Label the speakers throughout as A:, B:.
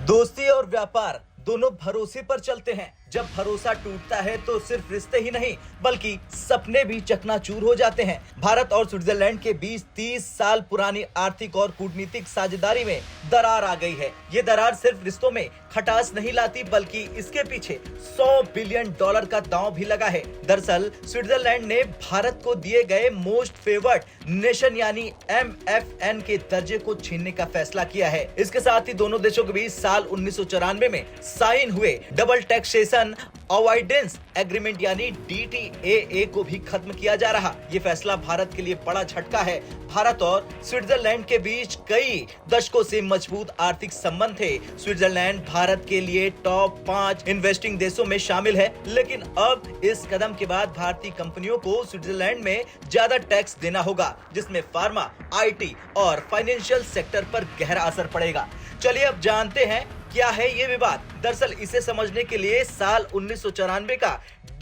A: दोस्ती और व्यापार दोनों भरोसे पर चलते हैं। जब भरोसा टूटता है तो सिर्फ रिश्ते ही नहीं बल्कि सपने भी चकनाचूर हो जाते हैं। भारत और स्विट्जरलैंड के बीच 30 साल पुरानी आर्थिक और कूटनीतिक साझेदारी में दरार आ गई है। ये दरार सिर्फ रिश्तों में खटास नहीं लाती बल्कि इसके पीछे $100 बिलियन का दांव भी लगा है। दरअसल स्विट्जरलैंड ने भारत को दिए गए मोस्ट फेवर्ड नेशन यानी MFN के दर्जे को छीनने का फैसला किया है। इसके साथ ही दोनों देशों के बीच साल 1994 में साइन हुए डबल टैक्सेशन अवॉइडेंस एग्रीमेंट यानी DTAA को भी खत्म किया जा रहा। ये फैसला भारत के लिए बड़ा झटका है। भारत और स्विट्जरलैंड के बीच कई दशकों से मजबूत आर्थिक संबंध थे। स्विट्जरलैंड भारत के लिए टॉप 5 इन्वेस्टिंग देशों में शामिल है, लेकिन अब इस कदम के बाद भारतीय कंपनियों को स्विट्जरलैंड में ज्यादा टैक्स देना होगा, जिसमें फार्मा, IT और फाइनेंशियल सेक्टर पर गहरा असर पड़ेगा। चलिए अब जानते हैं क्या है ये विवाद। दरअसल इसे समझने के लिए साल 1994 का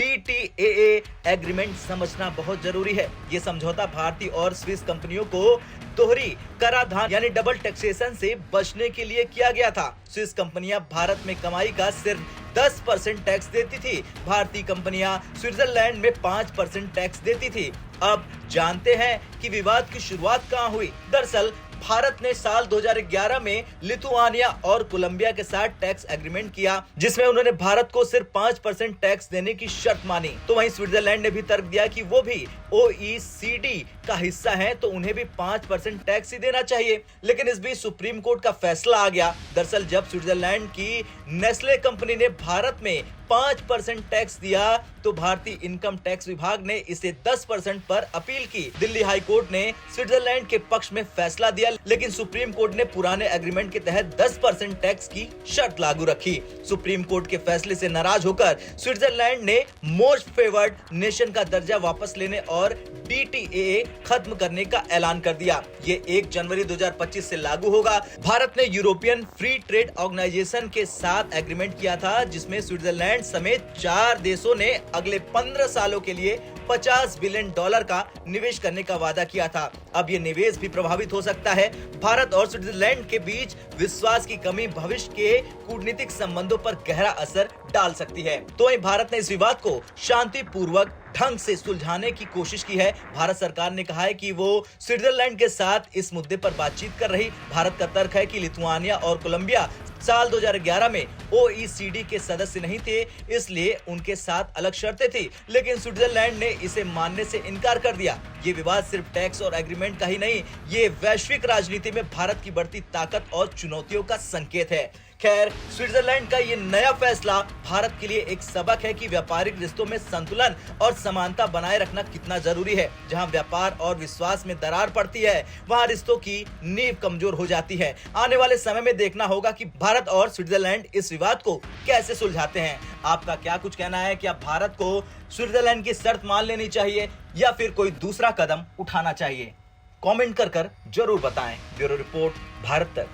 A: DTAA एग्रीमेंट समझना बहुत जरूरी है। ये समझौता भारतीय और स्विस कंपनियों को दोहरी कराधान यानी डबल टैक्सेशन से बचने के लिए किया गया था। स्विस कंपनियां भारत में कमाई का सिर्फ 10% टैक्स देती थी, भारतीय कंपनियां स्विट्जरलैंड में 5% टैक्स देती थी। अब जानते हैं कि विवाद की शुरुआत कहां हुई। दरअसल भारत ने साल 2011 में लिथुआनिया और कोलंबिया के साथ टैक्स एग्रीमेंट किया, जिसमें उन्होंने भारत को सिर्फ 5% टैक्स देने की शर्त मानी। तो वहीं स्विट्जरलैंड ने भी तर्क दिया कि वो भी OECD का हिस्सा है तो उन्हें भी 5% टैक्स ही देना चाहिए। लेकिन इस बीच सुप्रीम कोर्ट का फैसला आ गया। दरअसल जब स्विट्जरलैंड की नेस्ले कंपनी ने भारत में 5% टैक्स दिया तो भारतीय इनकम टैक्स विभाग ने इसे 10% पर अपील की। दिल्ली हाई कोर्ट ने स्विट्जरलैंड के पक्ष में फैसला दिया, लेकिन सुप्रीम कोर्ट ने पुराने एग्रीमेंट के तहत 10% टैक्स की शर्त लागू रखी। सुप्रीम कोर्ट के फैसले से नाराज होकर स्विट्जरलैंड ने मोस्ट फेवर्ड नेशन का दर्जा वापस लेने और DTAA खत्म करने का ऐलान कर दिया। ये 1 जनवरी 2025 से लागू होगा। भारत ने यूरोपियन फ्री ट्रेड ऑर्गेनाइजेशन के साथ एग्रीमेंट किया था, जिसमें स्विट्जरलैंड समेत 4 देशों ने अगले 15 सालों के लिए $50 बिलियन का निवेश करने का वादा किया था। अब ये निवेश भी प्रभावित हो सकता है। भारत और स्विट्जरलैंड के बीच विश्वास की कमी भविष्य के कूटनीतिक संबंधों पर गहरा असर डाल सकती है। तो वहीं भारत ने इस विवाद को शांतिपूर्वक ढंग से सुलझाने की कोशिश की है। भारत सरकार ने कहा है कि वो स्विट्जरलैंड के साथ इस मुद्दे पर बातचीत कर रही। भारत का तर्क है कि लिथुआनिया और कोलंबिया साल 2011 में OECD के सदस्य नहीं थे, इसलिए उनके साथ अलग शर्तें थी, लेकिन स्विट्जरलैंड ने इसे मानने से इनकार कर दिया। ये विवाद सिर्फ टैक्स और एग्रीमेंट का ही नहीं, ये वैश्विक राजनीति में भारत की बढ़ती ताकत और चुनौतियों का संकेत है। खैर, स्विट्जरलैंड का ये नया फैसला भारत के लिए एक सबक है कि व्यापारिक रिश्तों में संतुलन और समानता बनाए रखना कितना जरूरी है। जहां व्यापार और विश्वास में दरार पड़ती है, वहां रिश्तों की नींव कमजोर हो जाती है। आने वाले समय में देखना होगा कि भारत और स्विट्जरलैंड इस विवाद को कैसे सुलझाते हैं। आपका क्या कुछ कहना है? क्या भारत को स्विट्जरलैंड की शर्त मान लेनी चाहिए या फिर कोई दूसरा कदम उठाना चाहिए? कमेंट कर जरूर बताएं। ब्यूरो रिपोर्ट, भारत तक।